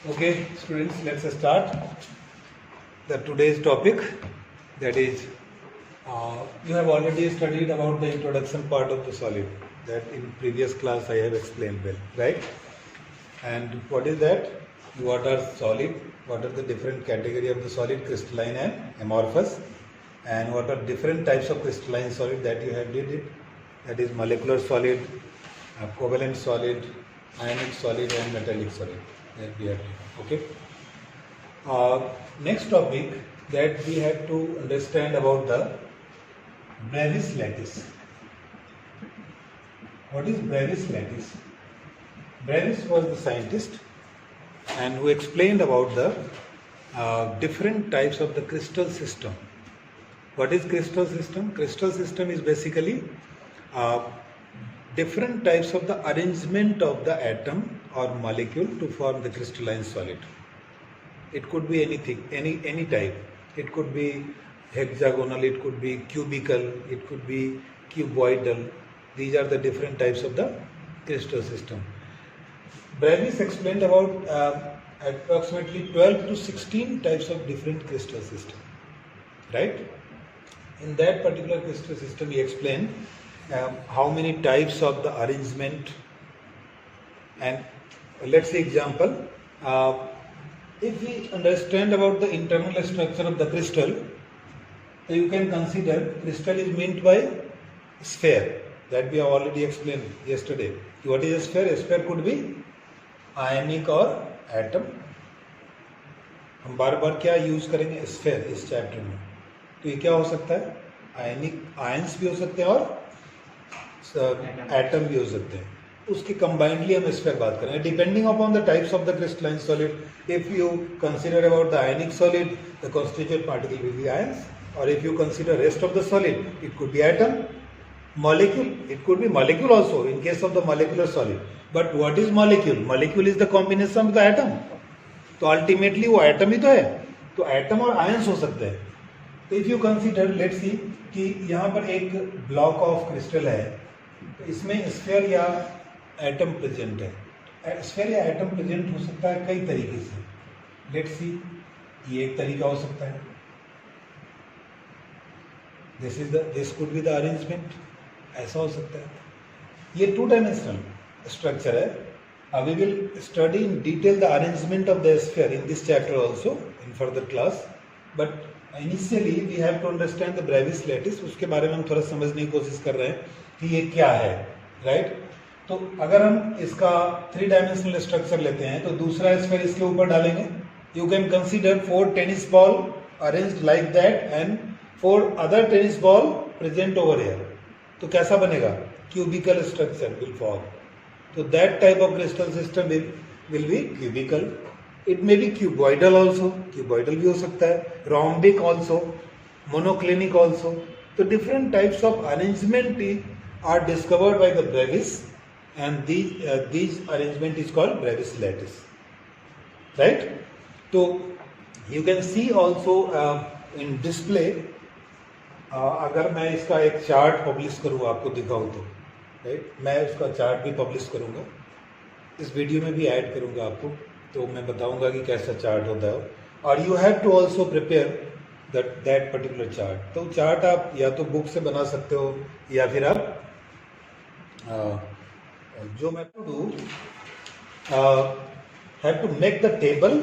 Okay, students, let's start the today's topic. That is, you have already studied about the introduction part of the solid. That in previous class I have explained well, right? And what is that? What are solid? What are the different category of the solid, crystalline and amorphous? And what are different types of crystalline solid that you have did it? That is molecular solid, covalent solid, ionic solid and metallic solid that we have did. Okay. Next topic that we have to understand about the Bravais lattice. What is Bravais lattice? Bravais was the scientist and who explained about the different types of the crystal system. What is crystal system? Crystal system is basically different types of the arrangement of the atom or molecule to form the crystalline solid. It could be anything, any type. It could be hexagonal, it could be cubical, it could be cuboidal. These are the different types of the crystal system. Bravais explained about approximately 12 to 16 types of different crystal system. Right? In that particular crystal system, he explained how many types of the arrangement. And let's say example, if we understand about the internal structure of the crystal, so you can consider crystal is meant by sphere, that we have already explained yesterday. What is a sphere? A sphere could be ionic or atom. हम बार बार क्या use करेंगे? Sphere इस chapter में. तो ये क्या हो सकता है? आयनिक आयंस भी हो सकते हैं और एटम भी हो सकते हैं. उसके कंबाइंडली हम इस पर बात करेंगे. Depending upon the types of the crystalline solid, if you consider about the ionic solid, the constituent particle will be ions, और if you consider rest of the solid, it could be atom. molecule, it could be molecule also in case of the molecular solid. But what is molecule? Molecule is the combination of the atom. तो ultimately वो atom ही तो है. तो atom और ions हो सकते हैं. तो if you consider, let's see कि यहाँ पर एक ब्लॉक ऑफ क्रिस्टल है, तो इसमें स्फीयर या एटम प्रेजेंट है. स्फीयर या एटम प्रेजेंट हो सकता है कई तरीके से. लेट्स सी, ये एक तरीका हो सकता है. This could be the arrangement. ऐसा हो सकता है. ये 2 डायमेंशनल स्ट्रक्चर है. We will study in detail the arrangement of the sphere in this chapter also in further class. But initially we have to understand the Bravais lattice. उसके बारे में हम थोड़ा समझने की कोशिश कर रहे हैं कि ये क्या है, right? तो अगर हम इसका 3 डायमेंशनल स्ट्रक्चर लेते हैं तो दूसरा स्फीयर इसके ऊपर डालेंगे. You can consider 4 tennis ball arranged like that and 4 other tennis ball present over here. तो कैसा बनेगा? Cubical structure will form. So that type of crystal system will be cubical. It may be cuboidal also. Cuboidal भी हो सकता है. Rhombic also. Monoclinic also. So different types of arrangement are discovered by the Bravais, and these arrangement is called Bravais lattice. Right? So you can see also in display. अगर मैं इसका एक chart publish करूँ आपको दिखाऊँ तो, right, मैं उसका चार्ट भी पब्लिश करूँगा, इस वीडियो में भी ऐड करूँगा आपको. तो मैं बताऊँगा कि कैसा चार्ट होता है. और you have to also prepare that particular chart. तो चार्ट आप या तो बुक से बना सकते हो या फिर आप जो मैं do have to make the table.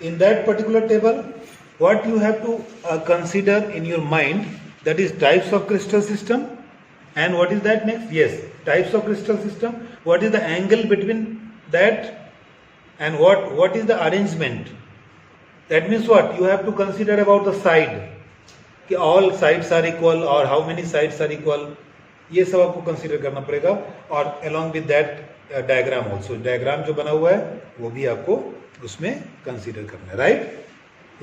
In that particular table what you have to consider in your mind, that is types of crystal system. And what is that next? Yes, types of crystal system. What is the angle between that, and what is the arrangement? That means what you have to consider about the side, कि all sides are equal or how many sides are equal. ये सब आपको consider करना पड़ेगा. और along with that diagram also, diagram जो बना हुआ है वो भी आपको उसमें कंसीडर करना है. राइट?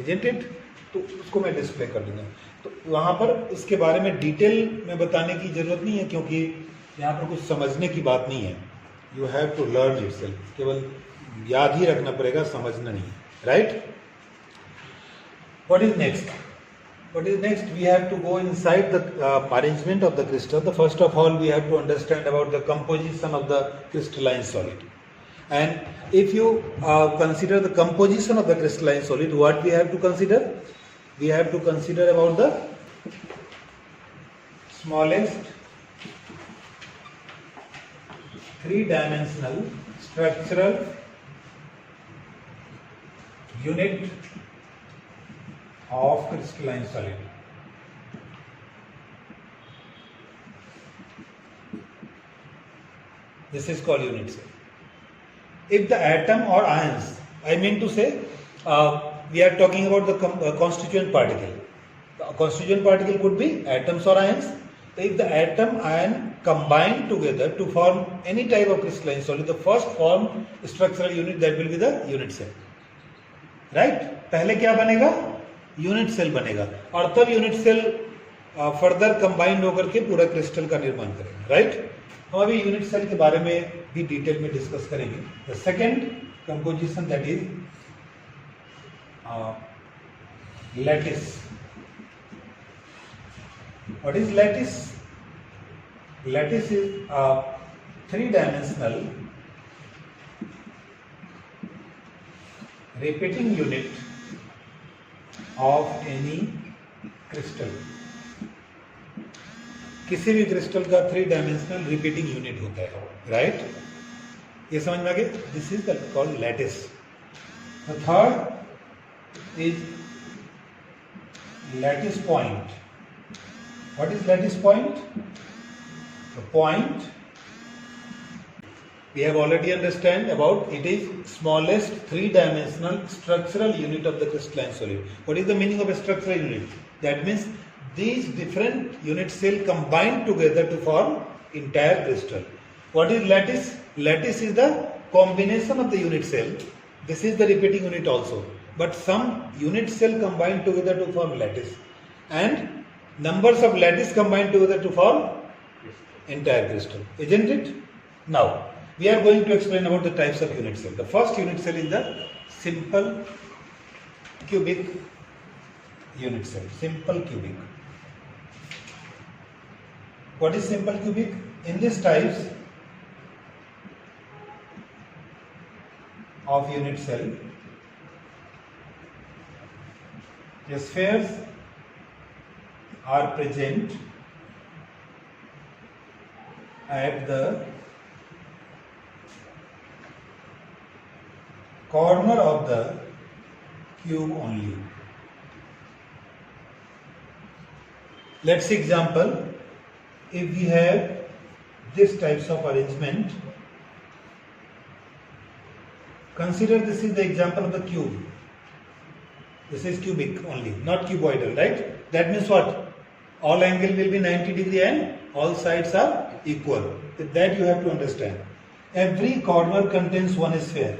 Isn't it? तो उसको मैं डिस्प्ले कर दूंगा. तो वहाँ पर इसके बारे में डिटेल में बताने की जरूरत नहीं है, क्योंकि यहाँ पर कुछ समझने की बात नहीं है. You have to learn itself. केवल याद ही रखना पड़ेगा, समझना नहीं. Right? What is next? What is next? We have to go inside the arrangement of the crystal. The first of all, we have to understand about the composition of the crystalline solid. And if you consider the composition of the crystalline solid, what we have to consider? We have to consider about the smallest three-dimensional structural unit of crystalline solid. This is called unit cell. If the atom or ions, I mean to say, we are talking about the constituent particle. The constituent particle could be atoms or ions. If the atom ion combine together to form any type of crystalline solid, the first form structural unit, that will be the unit cell. Right? पहले क्या बनेगा? Unit cell बनेगा और तब unit cell further combined होकर के पूरा crystal का निर्माण करेगा. राइट? हम अभी यूनिट सेल के बारे में भी डिटेल में डिस्कस करेंगे. The second composition, that is lattice. What is lattice? Lattice is a three-dimensional repeating unit of any crystal. किसी भी क्रिस्टल का थ्री डायमेंशनल रिपीटिंग यूनिट होता है. राइट? ये समझ में आ गया? This is called lattice. The third is lattice point. What is lattice point? The point we have already understand about it is smallest three-dimensional structural unit of the crystalline solid. What is the meaning of a structural unit? That means these different unit cell combine together to form entire crystal. What is lattice? Lattice is the combination of the unit cell. This is the repeating unit also. But some unit cell combine together to form lattice. And numbers of lattice combined together to form entire crystal, isn't it? Now we are going to explain about the types of unit cell. The first unit cell is the simple cubic unit cell. Simple cubic. What is simple cubic? In these types of unit cell, the spheres are present at the corner of the cube only. Let's see example. If we have this types of arrangement, consider this is the example of the cube. This is cubic only, not cuboidal, right? That means what? All angle will be 90 degree and all sides are equal. With that you have to understand. Every corner contains one sphere.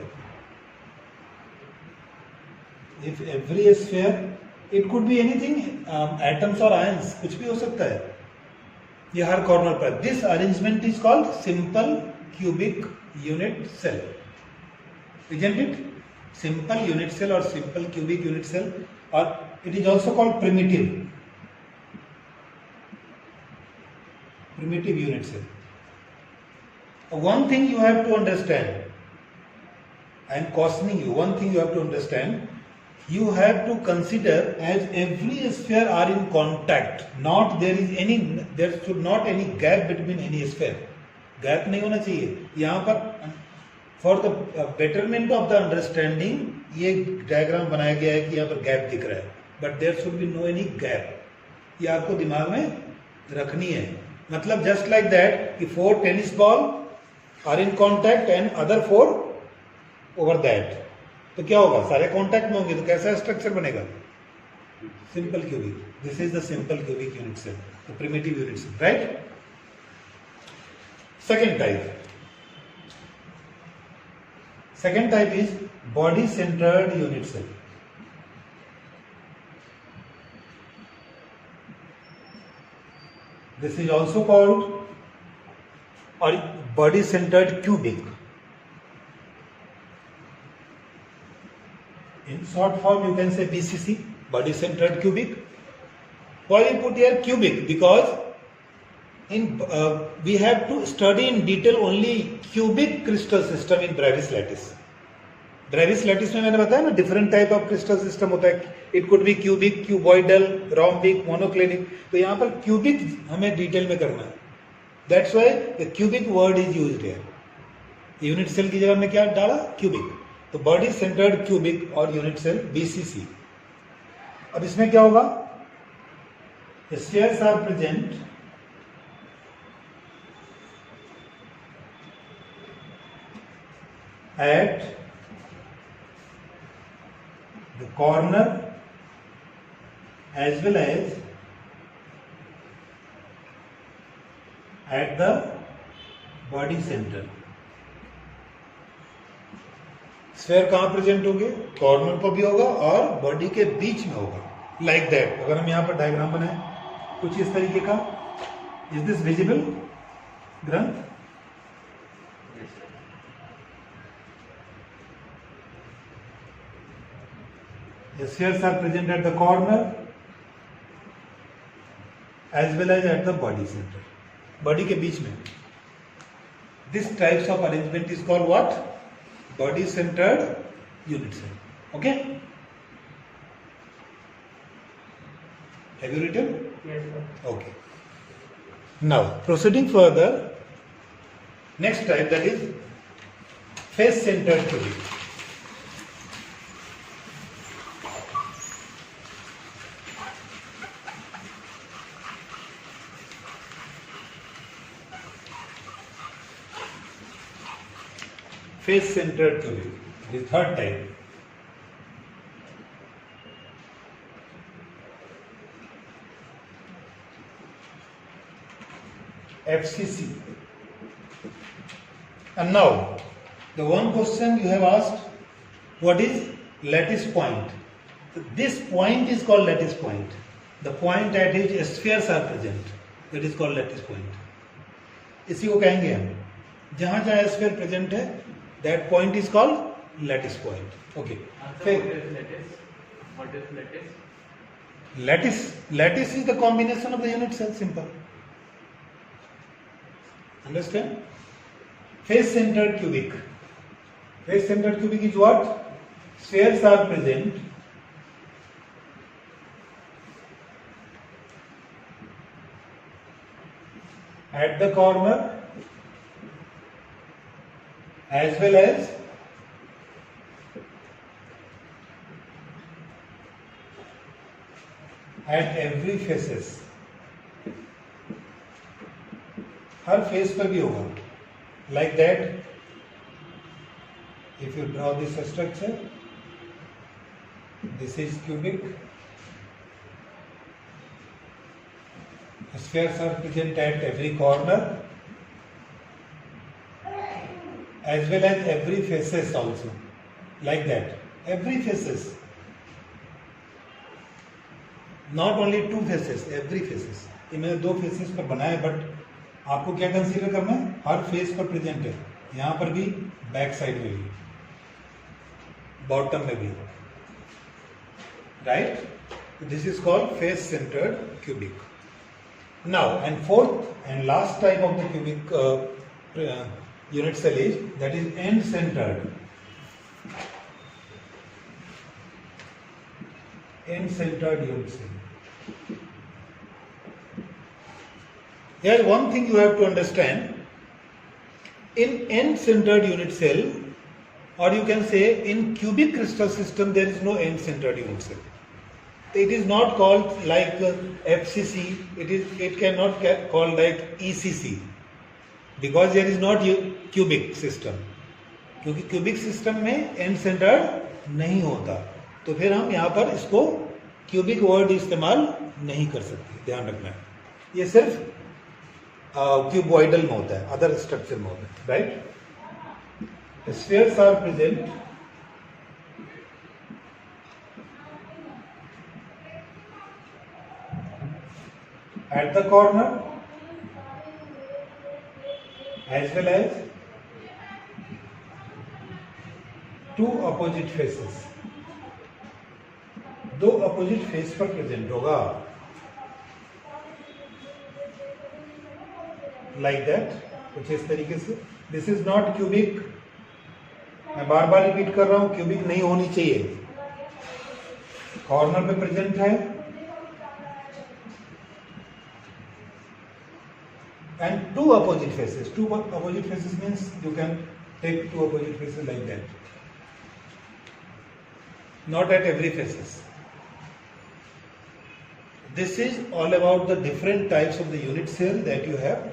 If every sphere, it could be anything, atoms or ions, कुछ भी हो सकता है. ये हर corner पर. This arrangement is called simple cubic unit cell. Isn't it? Simple unit cell or simple cubic unit cell, or it is also called primitive unit cell. One thing you have to understand, I am cautioning you, one thing you have to understand, you have to consider as every sphere are in contact, not there should not any gap between any sphere. Gap नहीं होना चाहिए. यहाँ पर for the betterment of the understanding ये diagram बनाया गया है कि यहाँ पर गैप दिख रहा है, but there should be no any gap. ये आपको दिमाग में रखनी है. मतलब जस्ट लाइक दैट कि 4 tennis ball are in contact and other 4 over that, तो क्या होगा? सारे कॉन्टैक्ट में होंगे, तो कैसा स्ट्रक्चर बनेगा? Simple cubic. This is the simple cubic unit cell, the primitive unit cell. Right? Second type. Second type is body-centered unit cell. This is also called or body-centered cubic. In short form, you can say BCC, body-centered cubic. Why we put here cubic? Because we have to study in detail only cubic crystal system in Brevis lattice. Brevis lattice में मैंने बताया ना different type of crystal system होता है. It could be cubic, cuboidal, rhombic, monoclinic. तो यहाँ पर cubic हमें डिटेल में करना है. That's why the cubic word is used here. Unit cell की जगह में क्या डाला? क्यूबिक. तो बॉडी सेंटर्ड क्यूबिक और यूनिट सेल BCC. अब इसमें क्या होगा? Spheres are present at the corner as well as at the body center. Sphere कहाँ प्रेजेंट होंगे? कॉर्नर पर भी होगा और बॉडी के बीच में होगा. Like that. अगर हम यहाँ पर डायग्राम बनाए कुछ इस तरीके का. इज दिस विजिबल ग्रंथ? The spheres are present at the corner as well as at the body center. Body के बीच में. This types of arrangement is called what? Body centered unit cell. Okay? Have you written? Yes, sir. Okay. Now proceeding further, next type, that is face centered cubic. Face centered cubic, the third type. FCC. And now the one question you have asked, what is lattice point? So this point is called lattice point. The point at which spheres are present, that is called lattice point. इसी को कहेंगे हम. जहां जहां sphere present है, that point is called lattice point. Okay. What is lattice? What is lattice? Lattice is the combination of the unit cell. Simple. Understand? Face centered cubic. Face centered cubic is what? Spheres are present at the corner as well as at every faces. Her face पर भी होगा. Like that, if you draw this structure, this is cubic. Spheres are present at every corner as well as every faces also. Like that, every faces. Not only two faces, every faces. ये मैंने दो faces पर बनाया, but आपको क्या consider करना है? हर face पर प्रेजेंट है. यहाँ पर भी, बैक साइड में भी, बॉटम में भी. Right? This is called face centred cubic. Now and fourth and last type of the cubic unit cell is, that is end centered. End centered unit cell. Here one thing you have to understand, in end centered unit cell, or you can say in cubic crystal system, there is no end centered unit cell. It is not called like FCC, it cannot get called like ECC. Because there is not cubic system. क्योंकि cubic system में end centered नहीं होता, तो फिर हम यहाँ पर इसको cubic word इस्तेमाल नहीं कर सकते. ध्यान रखना है, ये सिर्फ cuboidal में होता है, other structure में होता है. Right? Spheres are present at the corner as well as two opposite faces. दो अपोजिट फेस पर प्रेजेंट होगा. लाइक दैट, कुछ इस तरीके से. This is not cubic. मैं बार बार रिपीट कर रहा हूं, क्यूबिक नहीं होनी चाहिए. कॉर्नर पे प्रेजेंट है and two opposite faces. Two opposite faces means you can take two opposite faces like that. Not at every faces. This is all about the different types of the unit cell that you have.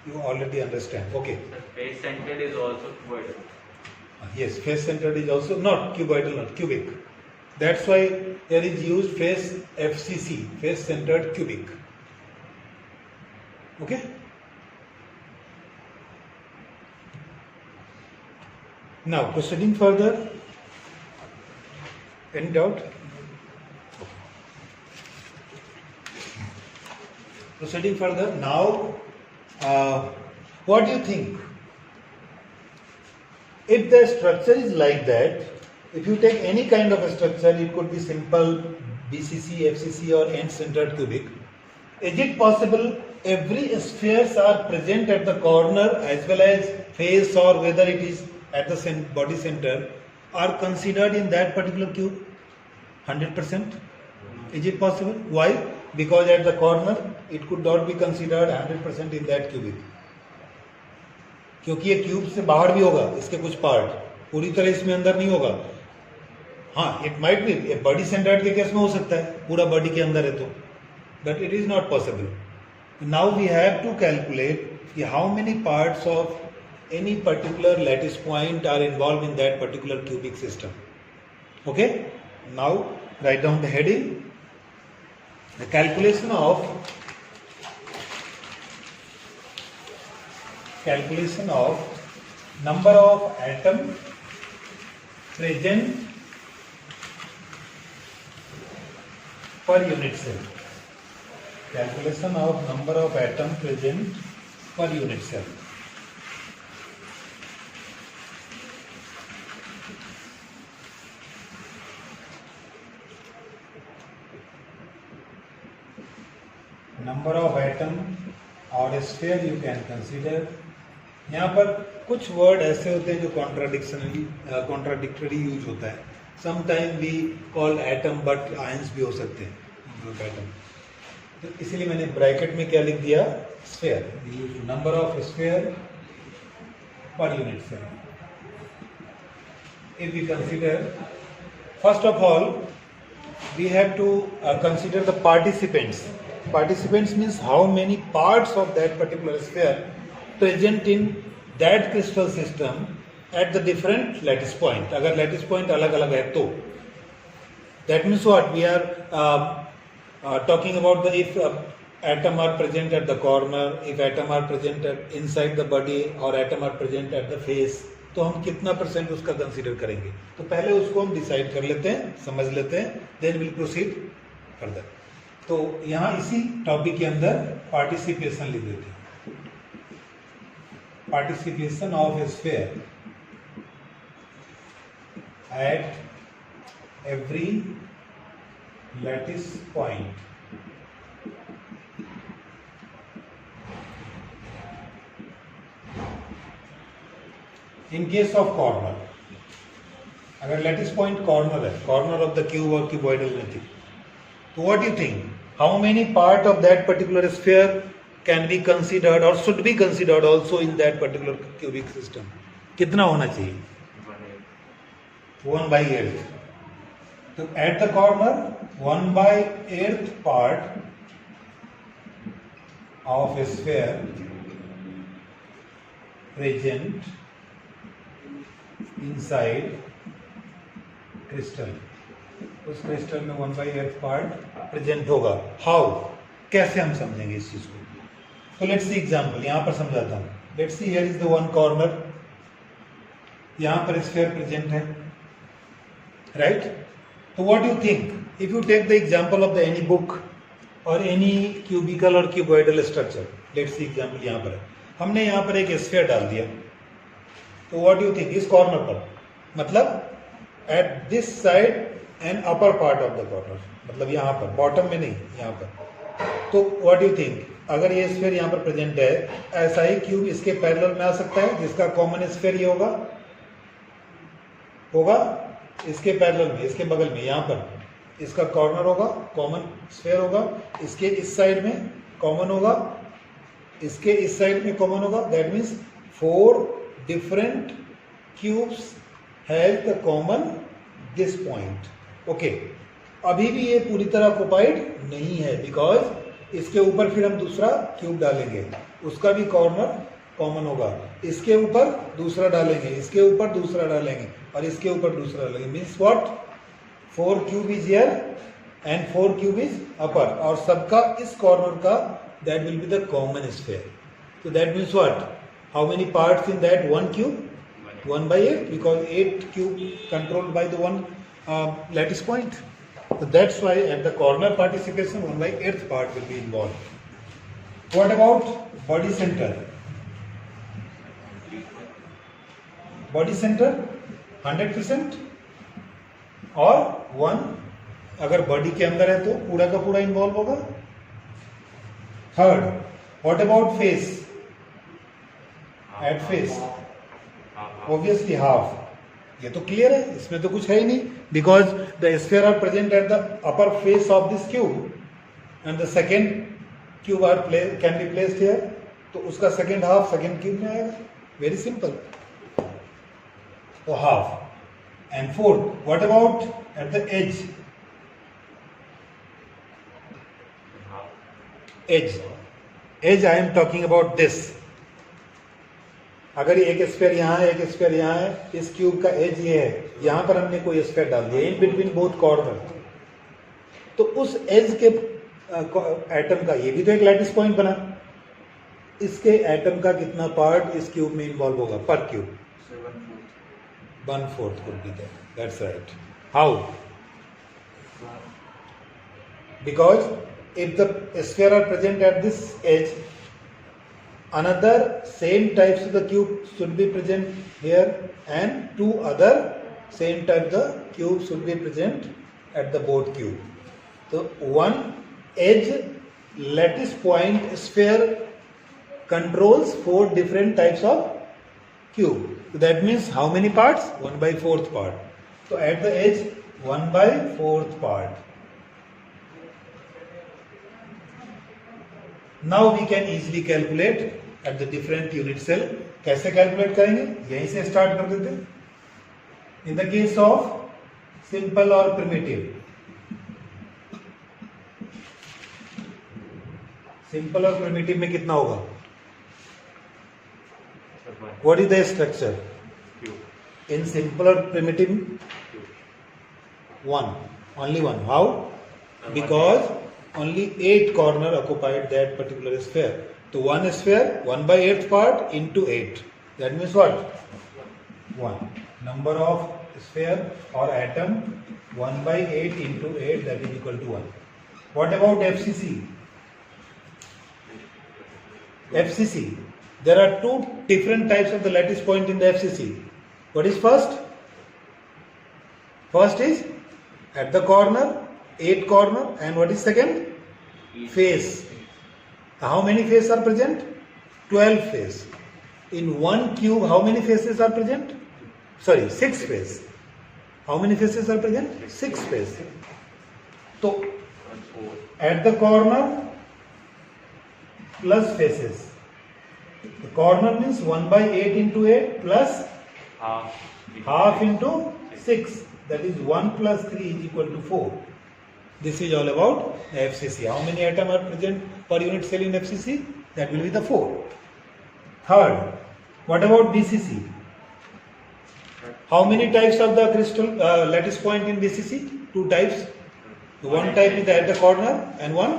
You already understand. Okay. The face centered is also cuboidal. Yes, face centered is also not cuboidal, not cubic. That's why there is used face FCC, face centered cubic. Okay. Now proceeding further. Any doubt? Proceeding further. Now, what do you think? If the structure is like that, if you take any kind of a structure, it could be simple BCC, FCC or end-centered cubic. Is it possible every spheres are present at the corner as well as face, or whether it is at the body center, are considered in that particular cube? 100%. Is it possible? Why? Because at the corner it could not be considered 100% in that cubic. क्योंकि ये cube से बाहर भी होगा, इसके कुछ part पूरी तरह इसमें अंदर नहीं होगा. हाँ, it might be a body centred के केस में हो सकता है, पूरा बॉडी के अंदर है तो, but it is not possible. Now we have to calculate कि how many parts of any particular lattice point are involved in that particular cubic system. Okay, now write down the heading. The calculation of number of atom present per unit cell. Calculation of number of atom present per unit cell. Number of atom और sphere you can consider. यहाँ पर कुछ word ऐसे होते हैं जो contradictory use होता है. Sometime we call atom but ions भी हो सकते हैं ग्रुप एटम. तो इसीलिए मैंने ब्रैकेट में क्या लिख दिया, sphere. Number of sphere per unit cell. If we consider, first of all we have to consider the participants. Participants means how many parts of that particular sphere present in that crystal system at the different lattice point. अगर lattice point अलग अलग है तो that means what we are talking about the if atom are present at the corner, if atom are present inside the body or atom are present at the face, तो हम कितना % उसका consider करेंगे. तो पहले उसको हम डिसाइड कर लेते हैं, समझ लेते हैं, देन विल प्रोसीड फर्दर. तो यहाँ इसी टॉपिक के अंदर पार्टिसिपेशन लिख देते हैं. Participation of A sphere at every lattice point. In case of corner, अगर lattice point corner है, corner of the cube or cuboidal anything, so what do you think? How many part of that particular sphere can be considered or should be considered also in that particular cubic system? कितना होना चाहिए? 1/8. तो at the corner 1/8 part of a sphere present inside crystal. उस crystal में 1/8 part present होगा. How, कैसे हम समझेंगे इस चीज को? तो लेट्स सी एग्जांपल, यहां पर समझाता हूं. Let's see here is the one corner. यहां पर स्फीयर प्रेजेंट है, राइट? तो what do you think if you take the example of the any book और एनी क्यूबिकल और cuboidal structure? Let's see example यहां पर है, हमने यहां पर एक स्फीयर डाल दिया. तो व्हाट डू यू थिंक, इस कॉर्नर पर, मतलब at this side and upper part of the corner, मतलब यहाँ पर, बॉटम में नहीं, यहाँ पर तो व्हाट यू थिंक, अगर ये स्फीयर यहाँ पर प्रेजेंट है, ऐसा ही क्यूब इसके पैरेलल में आ सकता है जिसका कॉमन स्फीयर ये होगा इसके पैरेलल में, इसके बगल में, यहाँ पर इसका कॉर्नर होगा, कॉमन स्फीयर होगा, इसके इस साइड में कॉमन होगा, इसके इस साइड में कॉमन होगा. That means 4 different cubes has the common this point. Okay, अभी भी ये पूरी तरह ऑक्युपाइड नहीं है बिकॉज इसके ऊपर फिर हम दूसरा क्यूब डालेंगे, उसका भी कॉर्नर कॉमन होगा, इसके ऊपर दूसरा डालेंगे, इसके ऊपर दूसरा डालेंगे और इसके ऊपर दूसरा डालेंगे. Means what, 4 cube is here and 4 cube is upper, और सबका इस कॉर्नर का that will be the common sphere. So that means what? How many parts in that one cube? 1 by 8, because 8 cube controlled by the one lattice point. So that's why at the corner participation 1 by 8th part will be involved. What about body center? Body center 100% और 1 अगर body के अंदर है तो पूरा का पूरा involve होगा. Third, what about face? At face obviously half. ये तो क्लियर है, इसमें तो कुछ है ही नहीं, because the sphere are present at the upper face of this cube and the second cube are can be placed here, तो उसका सेकेंड हाफ सेकेंड क्यूब में आएगा. Very simple. तो हाफ. And fourth, what about at the edge? Edge I am talking about this. अगर एक sphere यहाँ है, एक स्फीयर यहाँ है, इस क्यूब का एज ये है, यहाँ पर हमने कोई स्फीयर डाल दिया इन बिटवीन बोथ कॉर्नर, तो उस एज के एटम का, ये भी तो एक लैटिस पॉइंट बना, इसके एटम का कितना पार्ट इस क्यूब में इन्वॉल्व होगा पर cube? 1/4 could be there. That's right. How? Because if the sphere are present at this edge, another same types of the cube should be present here and 2 other same type the cube should be present at the both cube. So one edge lattice point sphere controls 4 different types of cube. So that means how many parts? 1/4th part. So at the edge 1/4th part. Now we can easily calculate at the different unit cell. कैसे calculate करेंगे? यहीं से start कर देते. In the case of simple or primitive, simple और primitive में कितना होगा? What is the structure? In simple or primitive, 1, only 1. How? Because only 8 corner occupied that particular sphere. So one sphere 1/8th part into 8. That means what? 1. Number of sphere or atom 1/8 into 8, that is equal to 1. What about FCC? FCC. There are 2 different types of the lattice point in the FCC. What is first? First is at the corner, 8 corner, and what is second? Face. How many faces are present? 12 faces. In one cube, how many faces are present? Sorry, 6 faces. How many faces are present? 6 faces. So, at the corner plus faces. The corner means 1/8 into 8 plus half into 6. That is 1 plus 3 is equal to 4. This is all about FCC. How many atoms are present per unit cell in FCC? That will be the 4. Third, what about BCC? How many types of the crystal lattice point in BCC? 2 types. One type is at the corner and one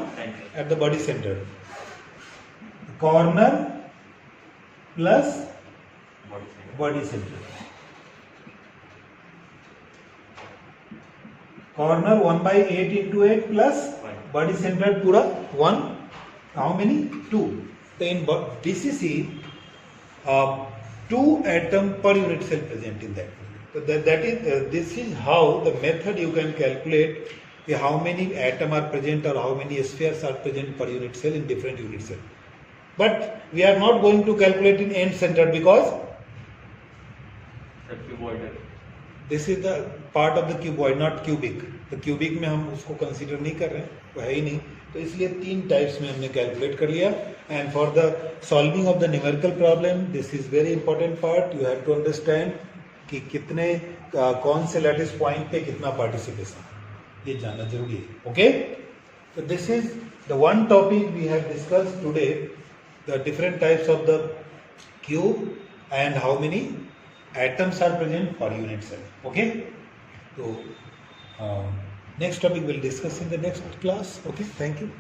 at the body center. Corner plus body center. Corner 1/8 into 8 plus body center पूरा 1. How many? 2. So in BCC, 2 atom per unit cell present in that. So that is this is how the method you can calculate how many atom are present or how many spheres are present per unit cell in different unit cell. But we are not going to calculate in end centered because The cuboidal. this is the part of the cuboid, not cubic. The cubic में हम उसको consider नहीं कर रहे हैं, वो है ही नहीं, तो इसलिए 3 types में हमने calculate कर लिया. And for the solving of the numerical problem, this is very important part. You have to understand कि कितने कौन से lattice point पे कितना participation, ये जानना जरूरी है. Okay? So this is the one topic we have discussed today, the different types of the cube and how many atoms are present per unit cell. Okay? So next topic we'll discuss in the next class. Okay? Thank you.